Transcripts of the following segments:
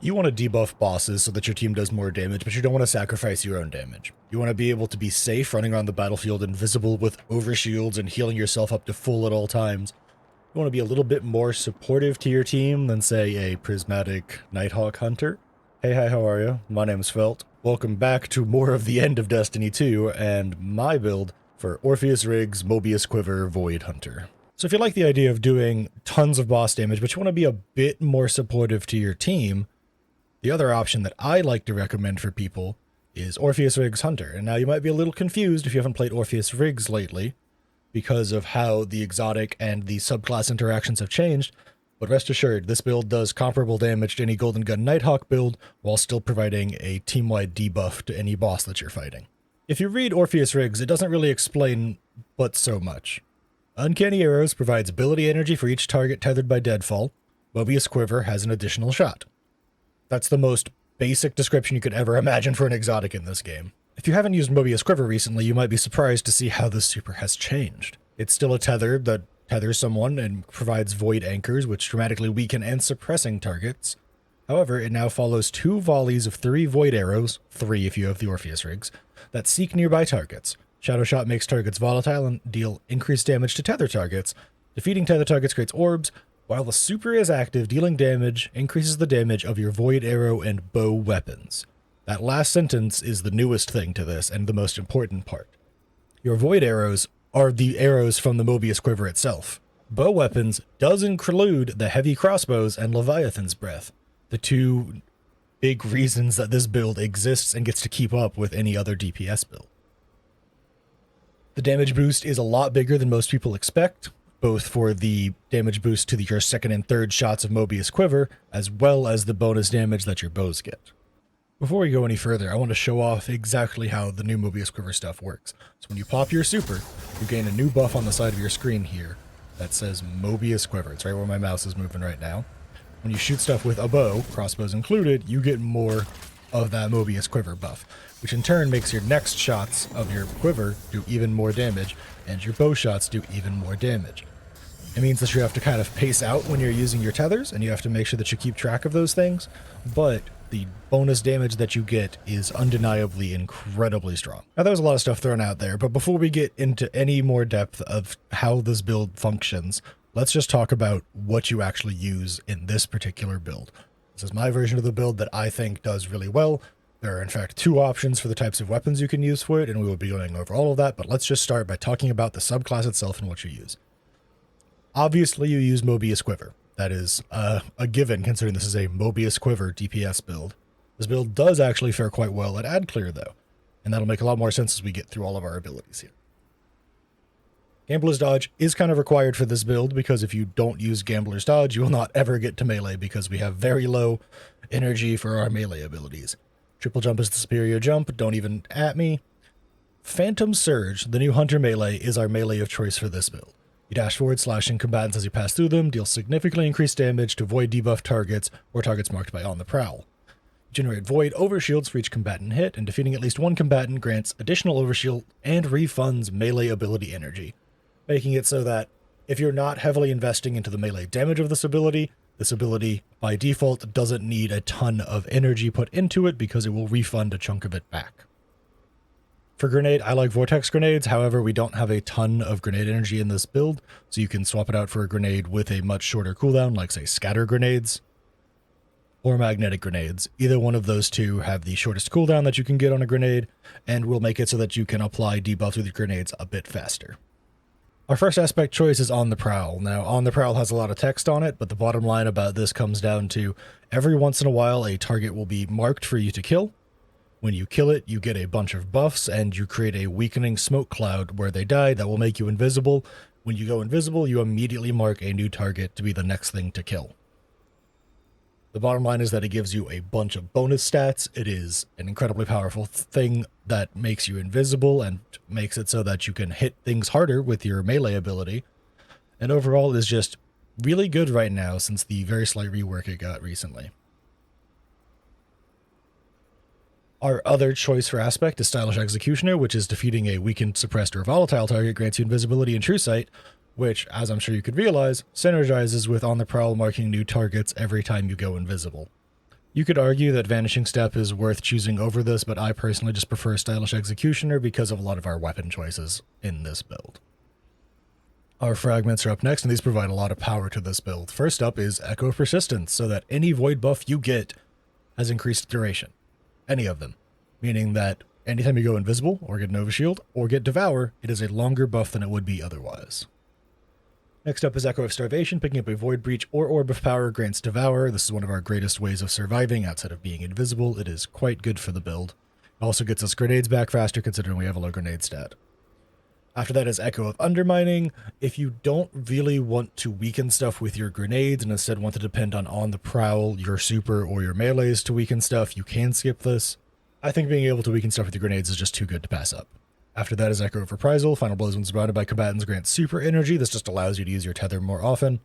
You want to debuff bosses so that your team does more damage, but you don't want to sacrifice your own damage. You want to be able to be safe running around the battlefield invisible with overshields and healing yourself up to full at all times. You want to be a little bit more supportive to your team than, say, a prismatic Nighthawk Hunter. Hey, hi, how are you? My name's Felt. Welcome back to more of the end of Destiny 2 and my build for Orpheus Riggs, Mobius Quiver, Void Hunter. So if you like the idea of doing tons of boss damage, but you want to be a bit more supportive to your team, the other option that I like to recommend for people is Orpheus Riggs Hunter. And now you might be a little confused if you haven't played Orpheus Riggs lately because of how the exotic and the subclass interactions have changed, but rest assured, this build does comparable damage to any Golden Gun Nighthawk build while still providing a team-wide debuff to any boss that you're fighting. If you read Orpheus Riggs, it doesn't really explain but so much. Uncanny Arrows provides ability energy for each target tethered by Deadfall. Mobius Quiver has an additional shot. That's the most basic description you could ever imagine for an exotic in this game. If you haven't used Mobius Quiver recently, you might be surprised to see how this super has changed. It's still a tether that tethers someone and provides void anchors, which dramatically weaken and suppressing targets. However, it now follows 2 volleys of 3 void arrows, 3 if you have the Orpheus Riggs, that seek nearby targets. Shadow Shot makes targets volatile and deal increased damage to tether targets. Defeating tether targets creates orbs, while the super is active, dealing damage increases the damage of your void arrow and bow weapons. That last sentence is the newest thing to this and the most important part. Your void arrows are the arrows from the Mobius Quiver itself. Bow weapons does include the heavy crossbows and Leviathan's Breath, the 2 big reasons that this build exists and gets to keep up with any other DPS build. The damage boost is a lot bigger than most people expect, both for the damage boost to your second and third shots of Mobius Quiver, as well as the bonus damage that your bows get. Before we go any further, I want to show off exactly how the new Mobius Quiver stuff works. So when you pop your super, you gain a new buff on the side of your screen here that says Mobius Quiver. It's right where my mouse is moving right now. When you shoot stuff with a bow, crossbows included, you get more of that Mobius Quiver buff, which in turn makes your next shots of your quiver do even more damage, and your bow shots do even more damage. It means that you have to kind of pace out when you're using your tethers, and you have to make sure that you keep track of those things, but the bonus damage that you get is undeniably incredibly strong. Now, there's a lot of stuff thrown out there, but before we get into any more depth of how this build functions, let's just talk about what you actually use in this particular build. This is my version of the build that I think does really well. There are in fact 2 options for the types of weapons you can use for it, and we will be going over all of that, but let's just start by talking about the subclass itself and what you use. Obviously, you use Mobius Quiver. That is a given, considering this is a Mobius Quiver DPS build. This build does actually fare quite well at Ad Clear, though, and that'll make a lot more sense as we get through all of our abilities here. Gambler's Dodge is kind of required for this build, because if you don't use Gambler's Dodge, you will not ever get to melee, because we have very low energy for our melee abilities. Triple Jump is the superior jump, don't even at me. Phantom Surge, the new Hunter melee, is our melee of choice for this build. You dash forward, slashing combatants as you pass through them, deal significantly increased damage to void debuff targets or targets marked by On the Prowl. You generate void overshields for each combatant hit, and defeating at least 1 combatant grants additional overshield and refunds melee ability energy, making it so that if you're not heavily investing into the melee damage of this ability by default doesn't need a ton of energy put into it because it will refund a chunk of it back. For grenade, I like vortex grenades, however we don't have a ton of grenade energy in this build, so you can swap it out for a grenade with a much shorter cooldown, like say scatter grenades or magnetic grenades. Either one of those 2 have the shortest cooldown that you can get on a grenade, and will make it so that you can apply debuffs with your grenades a bit faster. Our first aspect choice is On the Prowl. Now, On the Prowl has a lot of text on it, but the bottom line about this comes down to every once in a while a target will be marked for you to kill. When you kill it, you get a bunch of buffs, and you create a weakening smoke cloud where they die that will make you invisible. When you go invisible, you immediately mark a new target to be the next thing to kill. The bottom line is that it gives you a bunch of bonus stats. It is an incredibly powerful thing that makes you invisible and makes it so that you can hit things harder with your melee ability. And overall is just really good right now since the very slight rework it got recently. Our other choice for aspect is Stylish Executioner, which is defeating a weakened, suppressed, or volatile target grants you invisibility and True Sight, which, as I'm sure you could realize, synergizes with On the Prowl marking new targets every time you go invisible. You could argue that Vanishing Step is worth choosing over this, but I personally just prefer Stylish Executioner because of a lot of our weapon choices in this build. Our fragments are up next, and these provide a lot of power to this build. First up is Echo Persistence, so that any void buff you get has increased duration. Any of them. Meaning that anytime you go invisible, or get an overshield, or get Devour, it is a longer buff than it would be otherwise. Next up is Echo of Starvation. Picking up a Void Breach or Orb of Power grants Devour. This is one of our greatest ways of surviving outside of being invisible. It is quite good for the build. It also gets us grenades back faster considering we have a low grenade stat. After that is Echo of Undermining. If you don't really want to weaken stuff with your grenades and instead want to depend on the prowl, your super, or your melees to weaken stuff, you can skip this. I think being able to weaken stuff with your grenades is just too good to pass up. After that is Echo of Reprisal. Final blows when surrounded by combatants grant super energy. This just allows you to use your tether more often.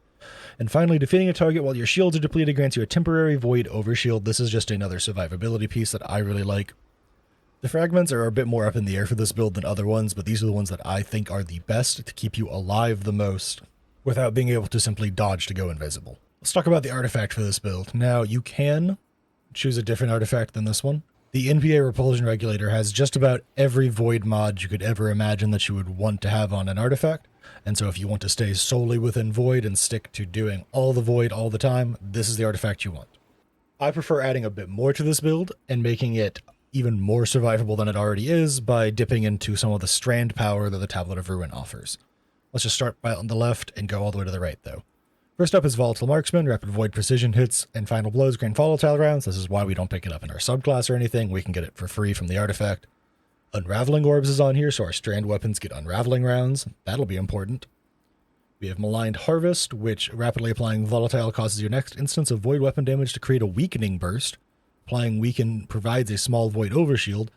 And finally, defeating a target while your shields are depleted grants you a temporary void overshield. This is just another survivability piece that I really like. The fragments are a bit more up in the air for this build than other ones, but these are the ones that I think are the best to keep you alive the most without being able to simply dodge to go invisible. Let's talk about the artifact for this build. Now, you can choose a different artifact than this one. The NPA Repulsion Regulator has just about every void mod you could ever imagine that you would want to have on an artifact, and so if you want to stay solely within void and stick to doing all the void all the time, this is the artifact you want. I prefer adding a bit more to this build and making it even more survivable than it already is by dipping into some of the strand power that the Tablet of Ruin offers. Let's just start by on the left and go all the way to the right though. First up is Volatile Marksman. Rapid Void Precision hits and Final Blows grant volatile rounds. This is why we don't pick it up in our subclass or anything. We can get it for free from the artifact. Unraveling Orbs is on here, so our strand weapons get unraveling rounds. That'll be important. We have Maligned Harvest, which rapidly applying volatile causes your next instance of void weapon damage to create a weakening burst. Applying Weaken provides a small void overshield,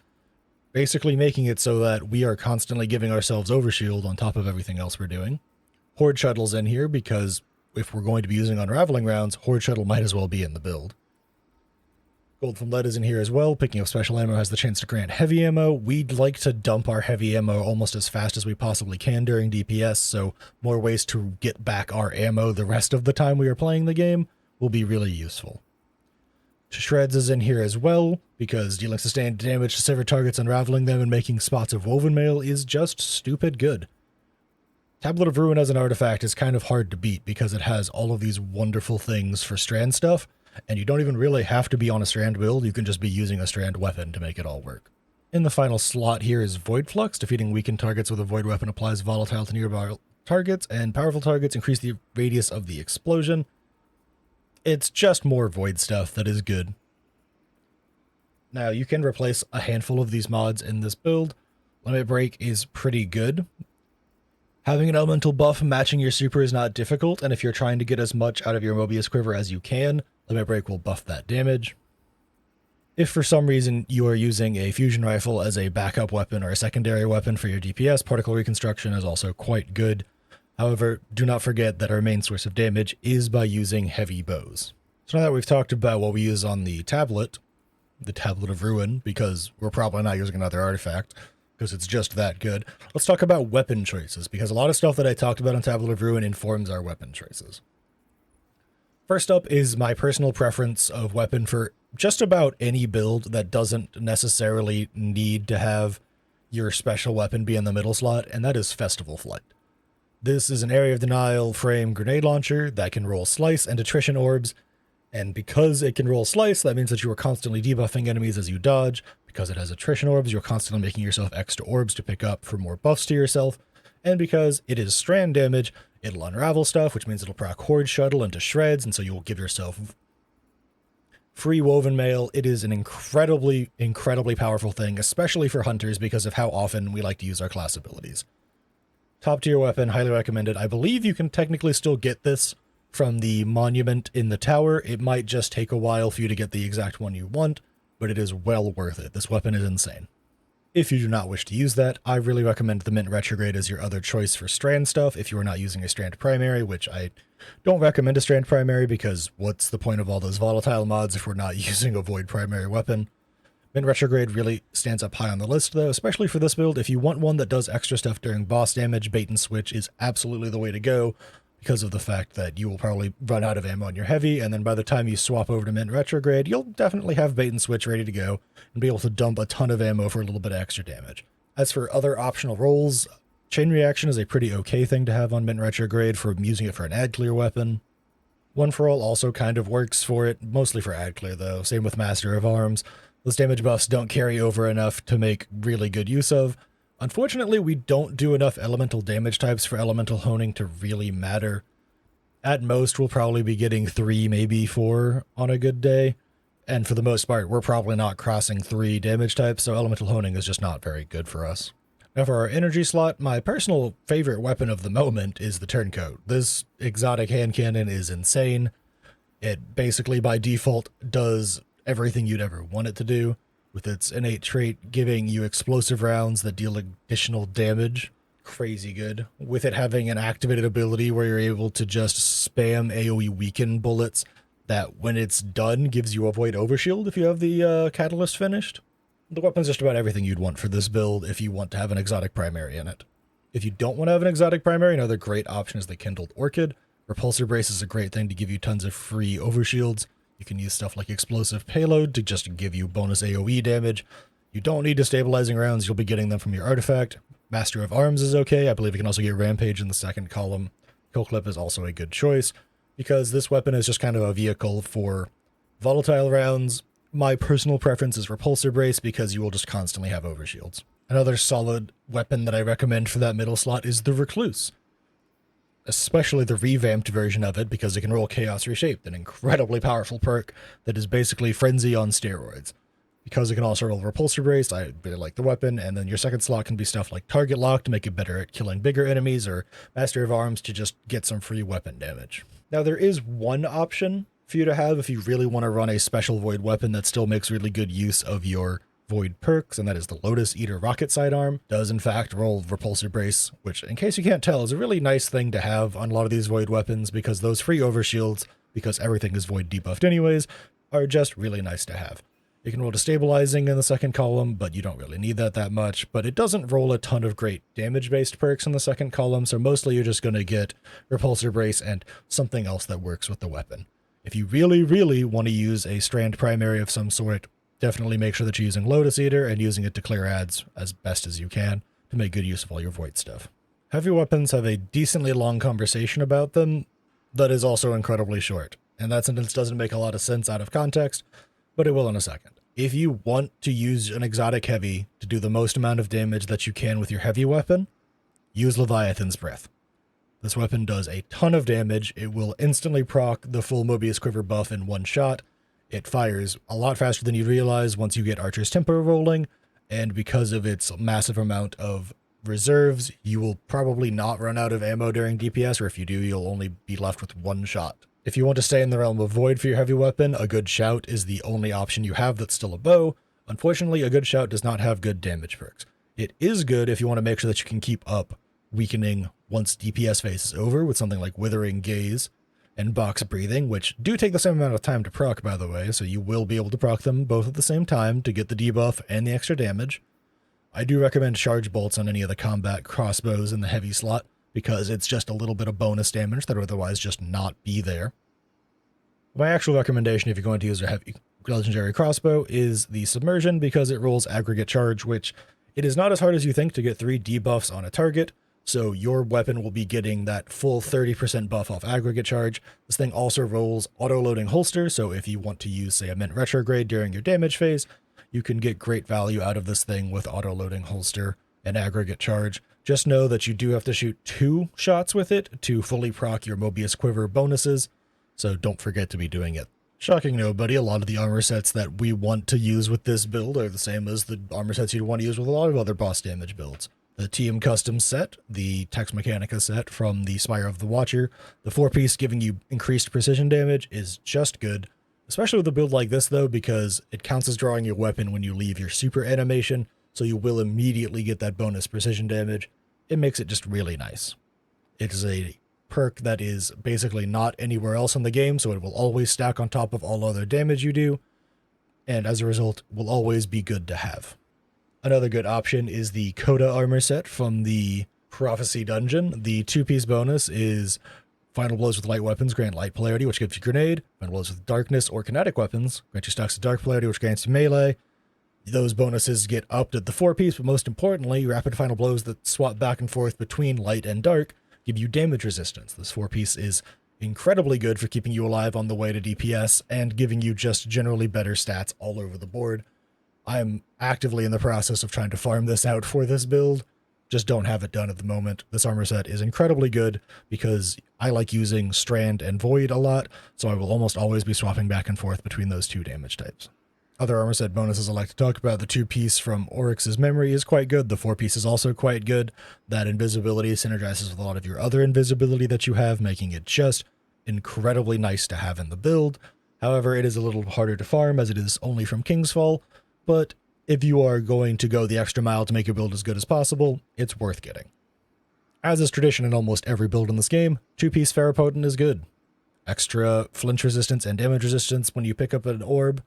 basically making it so that we are constantly giving ourselves overshield on top of everything else we're doing. Horde Shuttle's in here because if we're going to be using unraveling rounds, Horde Shuttle might as well be in the build. Gold from Lead is in here as well. Picking up special ammo has the chance to grant heavy ammo. We'd like to dump our heavy ammo almost as fast as we possibly can during DPS, so more ways to get back our ammo the rest of the time we are playing the game will be really useful. Shreds is in here as well, because dealing sustained damage to severed targets, unraveling them, and making spots of woven mail is just stupid good. Tablet of Ruin as an artifact is kind of hard to beat because it has all of these wonderful things for strand stuff, and you don't even really have to be on a strand build, you can just be using a strand weapon to make it all work. In the final slot here is Void Flux. Defeating weakened targets with a void weapon applies volatile to nearby targets, and powerful targets increase the radius of the explosion. It's just more void stuff that is good. Now, you can replace a handful of these mods in this build. Limit Break is pretty good. Having an elemental buff matching your super is not difficult, and if you're trying to get as much out of your Mobius Quiver as you can, Limit Break will buff that damage. If for some reason you are using a fusion rifle as a backup weapon or a secondary weapon for your DPS, Particle Reconstruction is also quite good. However, do not forget that our main source of damage is by using heavy bows. So now that we've talked about what we use on the Tablet of Ruin, because we're probably not using another artifact, because it's just that good, let's talk about weapon choices, because a lot of stuff that I talked about on Tablet of Ruin informs our weapon choices. First up is my personal preference of weapon for just about any build that doesn't necessarily need to have your special weapon be in the middle slot, and that is Festival Flight. This is an area of denial frame grenade launcher that can roll slice and attrition orbs, and because it can roll slice, that means that you are constantly debuffing enemies as you dodge. Because it has attrition orbs, you're constantly making yourself extra orbs to pick up for more buffs to yourself. And because it is strand damage, it'll unravel stuff, which means it'll proc Horde Shuttle into shreds, and so you'll give yourself free woven mail. It is an incredibly, incredibly powerful thing, especially for hunters because of how often we like to use our class abilities. Top tier weapon, highly recommended. I believe you can technically still get this from the monument in the tower. It might just take a while for you to get the exact one you want, but it is well worth it. This weapon is insane. If you do not wish to use that, I really recommend the Mint Retrograde as your other choice for strand stuff if you are not using a strand primary, which I don't recommend a strand primary because what's the point of all those volatile mods if we're not using a void primary weapon? Mint Retrograde really stands up high on the list though, especially for this build. If you want one that does extra stuff during boss damage, Bait and Switch is absolutely the way to go. because of the fact that you will probably run out of ammo on your heavy, and then by the time you swap over to Mint Retrograde, you'll definitely have bait and switch ready to go and be able to dump a ton of ammo for a little bit of extra damage. As for other optional rolls, Chain Reaction is a pretty okay thing to have on Mint Retrograde for using it for an ad clear weapon. One for All also kind of works for it, mostly for ad clear though, same with Master of Arms. Those damage buffs don't carry over enough to make really good use of. Unfortunately, we don't do enough elemental damage types for elemental honing to really matter. At most, we'll probably be getting 3, maybe 4 on a good day. And for the most part, we're probably not crossing 3 damage types, so elemental honing is just not very good for us. Now for our energy slot, my personal favorite weapon of the moment is the Turncoat. This exotic hand cannon is insane. It basically by default does everything you'd ever want it to do, with its innate trait giving you explosive rounds that deal additional damage. Crazy good. With it having an activated ability where you're able to just spam AoE weaken bullets that when it's done gives you a void overshield if you have the catalyst finished. The weapon's just about everything you'd want for this build if you want to have an exotic primary in it. If you don't want to have an exotic primary, another great option is the Kindled Orchid. Repulsor Brace is a great thing to give you tons of free overshields. You can use stuff like Explosive Payload to just give you bonus AoE damage. You don't need destabilizing rounds, you'll be getting them from your artifact. Master of Arms is okay. I believe you can also get Rampage in the second column. Kill Clip is also a good choice, because this weapon is just kind of a vehicle for volatile rounds. My personal preference is Repulsor Brace because you will just constantly have overshields. Another solid weapon that I recommend for that middle slot is the Recluse. Especially the revamped version of it, because it can roll Chaos Reshaped, an incredibly powerful perk that is basically Frenzy on steroids. Because it can also roll Repulsor Brace, I really like the weapon, and then your second slot can be stuff like Target Lock to make it better at killing bigger enemies, or Master of Arms to just get some free weapon damage. Now there is one option for you to have if you really want to run a special Void weapon that still makes really good use of your Void perks, and that is the Lotus Eater Rocket Sidearm. Does in fact roll Repulsor Brace, which in case you can't tell is a really nice thing to have on a lot of these Void weapons, because those free overshields, because everything is Void debuffed anyways, are just really nice to have. It can roll Destabilizing in the second column, but you don't really need that much, but it doesn't roll a ton of great damage-based perks in the second column, so mostly you're just going to get Repulsor Brace and something else that works with the weapon. If you really, really want to use a strand primary of some sort, definitely make sure that you're using Lotus Eater and using it to clear ads as best as you can to make good use of all your Void stuff. Heavy weapons have a decently long conversation about them that is also incredibly short, and that sentence doesn't make a lot of sense out of context, but it will in a second. If you want to use an exotic heavy to do the most amount of damage that you can with your heavy weapon, use Leviathan's Breath. This weapon does a ton of damage. It will instantly proc the full Mobius Quiver buff in one shot. It fires a lot faster than you realize once you get Archer's Tempo rolling, and because of its massive amount of reserves, you will probably not run out of ammo during DPS, or if you do, you'll only be left with one shot. If you want to stay in the realm of Void for your heavy weapon, a Good Shout is the only option you have that's still a bow. Unfortunately, a Good Shout does not have good damage perks. It is good if you want to make sure that you can keep up weakening once DPS phase is over with something like Withering Gaze and Box Breathing, which do take the same amount of time to proc, by the way, so you will be able to proc them both at the same time to get the debuff and the extra damage. I do recommend Charge Bolts on any of the combat crossbows in the heavy slot, because it's just a little bit of bonus damage that would otherwise just not be there. My actual recommendation if you're going to use a heavy legendary crossbow is the Submersion, because it rolls Aggregate Charge, which it is not as hard as you think to get 3 debuffs on a target, so your weapon will be getting that full 30% buff off Aggregate Charge. This thing also rolls Auto-Loading Holster, so if you want to use, say, a Mint Retrograde during your damage phase, you can get great value out of this thing with Auto-Loading Holster and Aggregate Charge. Just know that you do have to shoot 2 shots with it to fully proc your Mobius Quiver bonuses, so don't forget to be doing it. Shocking nobody, a lot of the armor sets that we want to use with this build are the same as the armor sets you'd want to use with a lot of other boss damage builds. The TM Custom set, the Tex Mechanica set from the Spire of the Watcher, the 4-piece giving you increased precision damage is just good, especially with a build like this though, because it counts as drawing your weapon when you leave your super animation, so you will immediately get that bonus precision damage. It makes it just really nice. It is a perk that is basically not anywhere else in the game, so it will always stack on top of all other damage you do, and as a result, will always be good to have. Another good option is the Coda armor set from the Prophecy dungeon. The 2-piece bonus is Final blows with light weapons grant light polarity, which gives you grenade. Final blows with darkness or kinetic weapons grant you stacks of dark polarity, which grants you melee. Those bonuses get upped at the 4-piece, but most importantly, rapid final blows that swap back and forth between light and dark give you damage resistance. This 4-piece is incredibly good for keeping you alive on the way to DPS and giving you just generally better stats all over the board. I'm actively in the process of trying to farm this out for this build. Just don't have it done at the moment. This armor set is incredibly good because I like using Strand and Void a lot, so I will almost always be swapping back and forth between those two damage types. Other armor set bonuses I like to talk about, the 2-piece from Oryx's Memory is quite good. The 4-piece is also quite good. That invisibility synergizes with a lot of your other invisibility that you have, making it just incredibly nice to have in the build. However, it is a little harder to farm as it is only from Kingsfall, but if you are going to go the extra mile to make your build as good as possible, it's worth getting. As is tradition in almost every build in this game, 2-piece Ferropotent is good. Extra flinch resistance and damage resistance when you pick up an orb,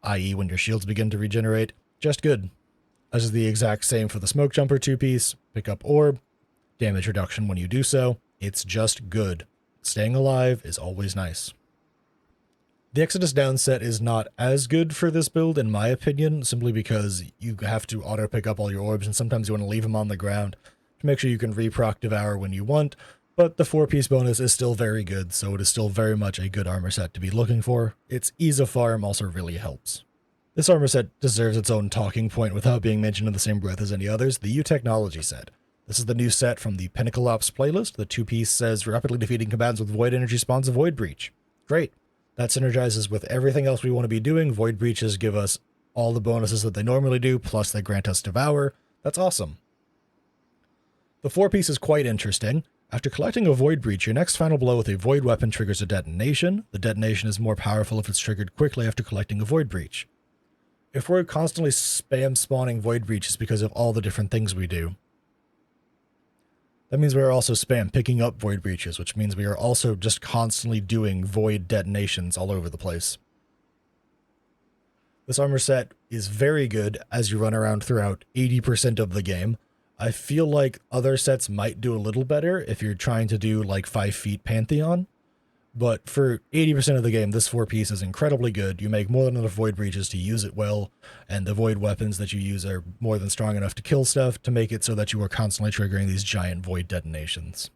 i.e. when your shields begin to regenerate, just good. This is the exact same for the Smoke Jumper 2-piece, pick up orb, damage reduction when you do so, it's just good. Staying alive is always nice. The Exodus down set is not as good for this build in my opinion, simply because you have to auto pick up all your orbs and sometimes you want to leave them on the ground to make sure you can reproc Devour when you want, but the 4-piece bonus is still very good, so it is still very much a good armor set to be looking for. Its ease of farm also really helps. This armor set deserves its own talking point without being mentioned in the same breath as any others, the U-Technology set. This is the new set from the Pinnacle Ops playlist. The 2-piece says rapidly defeating combatants with void energy spawns a void breach. Great. That synergizes with everything else we want to be doing. Void breaches give us all the bonuses that they normally do, plus they grant us Devour. That's awesome. The 4-piece is quite interesting. After collecting a void breach, your next final blow with a void weapon triggers a detonation. The detonation is more powerful if it's triggered quickly after collecting a void breach. If we're constantly spam spawning void breaches because of all the different things we do, that means we are also spam picking up void breaches, which means we are also just constantly doing void detonations all over the place. This armor set is very good as you run around throughout 80% of the game. I feel like other sets might do a little better if you're trying to do like 5 feet Pantheon, but for 80% of the game, this 4-piece is incredibly good. You make more than enough void breaches to use it well, and the void weapons that you use are more than strong enough to kill stuff to make it so that you are constantly triggering these giant void detonations.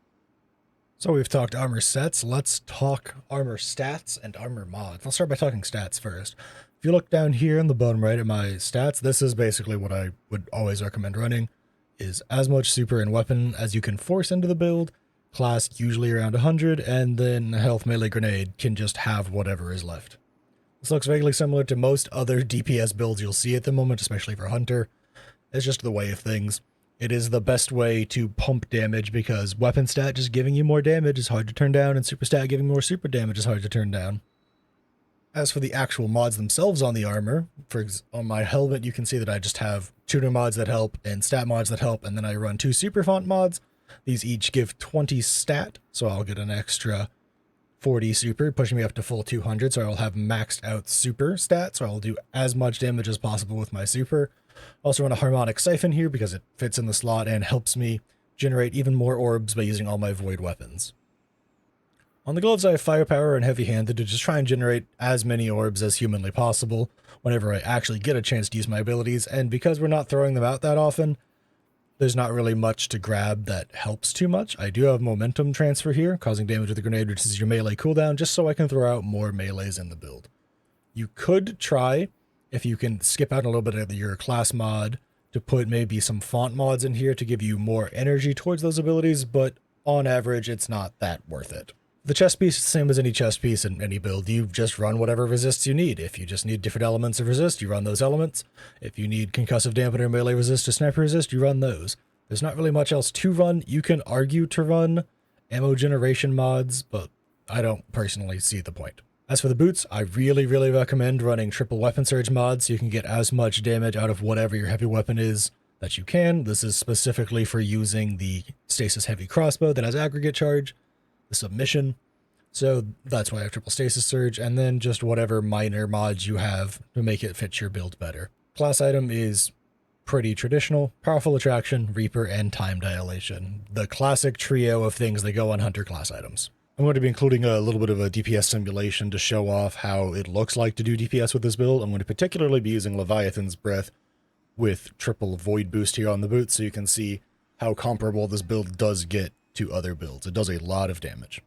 So we've talked armor sets, let's talk armor stats and armor mods. I'll start by talking stats first. If you look down here in the bottom right at my stats, this is basically what I would always recommend running, is as much super and weapon as you can force into the build, class usually around 100, and then health melee grenade can just have whatever is left. This looks vaguely similar to most other DPS builds you'll see at the moment, especially for Hunter. It's just the way of things. It is the best way to pump damage because weapon stat just giving you more damage is hard to turn down, and super stat giving more super damage is hard to turn down. As for the actual mods themselves on the armor, on my helmet you can see that I just have tuner mods that help and stat mods that help, and then I run 2 super font mods. These each give 20 stat, so I'll get an extra 40 super, pushing me up to full 200, so I'll have maxed out super stat, so I'll do as much damage as possible with my super. Also run a harmonic siphon here because it fits in the slot and helps me generate even more orbs by using all my void weapons. On the gloves I have firepower and heavy-handed to just try and generate as many orbs as humanly possible whenever I actually get a chance to use my abilities, and because we're not throwing them out that often, there's not really much to grab that helps too much. I do have momentum transfer here, causing damage with a grenade, which is your melee cooldown, just so I can throw out more melees in the build. You could try, if you can skip out a little bit of your class mod, to put maybe some font mods in here to give you more energy towards those abilities, but on average, it's not that worth it. The chest piece is the same as any chest piece in any build. You just run whatever resists you need. If you just need different elements of resist, you run those elements. If you need concussive dampener, melee resist, or sniper resist, you run those. There's not really much else to run. You can argue to run ammo generation mods, but I don't personally see the point. As for the boots, I really recommend running triple weapon surge mods so you can get as much damage out of whatever your heavy weapon is that you can. This is specifically for using the stasis heavy crossbow that has aggregate charge, the submission, so that's why I have triple stasis surge, and then just whatever minor mods you have to make it fit your build better. Class item is pretty traditional: powerful attraction, reaper, and time dilation. The classic trio of things that go on hunter class items. I'm going to be including a little bit of a DPS simulation to show off how it looks like to do DPS with this build. I'm going to particularly be using Leviathan's Breath with triple void boost here on the boot, so you can see how comparable this build does get to other builds. It does a lot of damage.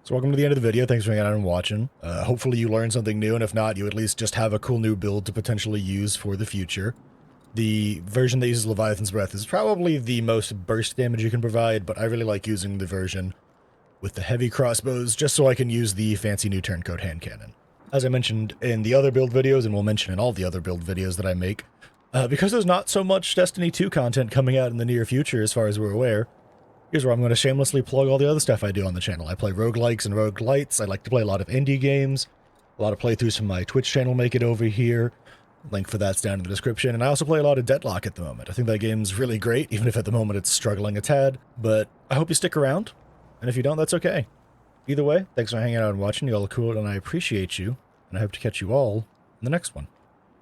So welcome to the end of the video. Thanks for hanging out and watching. Hopefully you learned something new, and if not, you at least just have a cool new build to potentially use for the future. The version that uses Leviathan's Breath is probably the most burst damage you can provide, but I really like using the version with the heavy crossbows just so I can use the fancy new turncoat hand cannon. As I mentioned in the other build videos, and we'll mention in all the other build videos that I make, because there's not so much Destiny 2 content coming out in the near future as far as we're aware, here's where I'm going to shamelessly plug all the other stuff I do on the channel. I play roguelikes and roguelites. I like to play a lot of indie games. A lot of playthroughs from my Twitch channel make it over here. Link for that's down in the description. And I also play a lot of Deadlock at the moment. I think that game's really great, even if at the moment it's struggling a tad. But I hope you stick around. And if you don't, that's okay. Either way, thanks for hanging out and watching. You all look cool, and I appreciate you. And I hope to catch you all in the next one.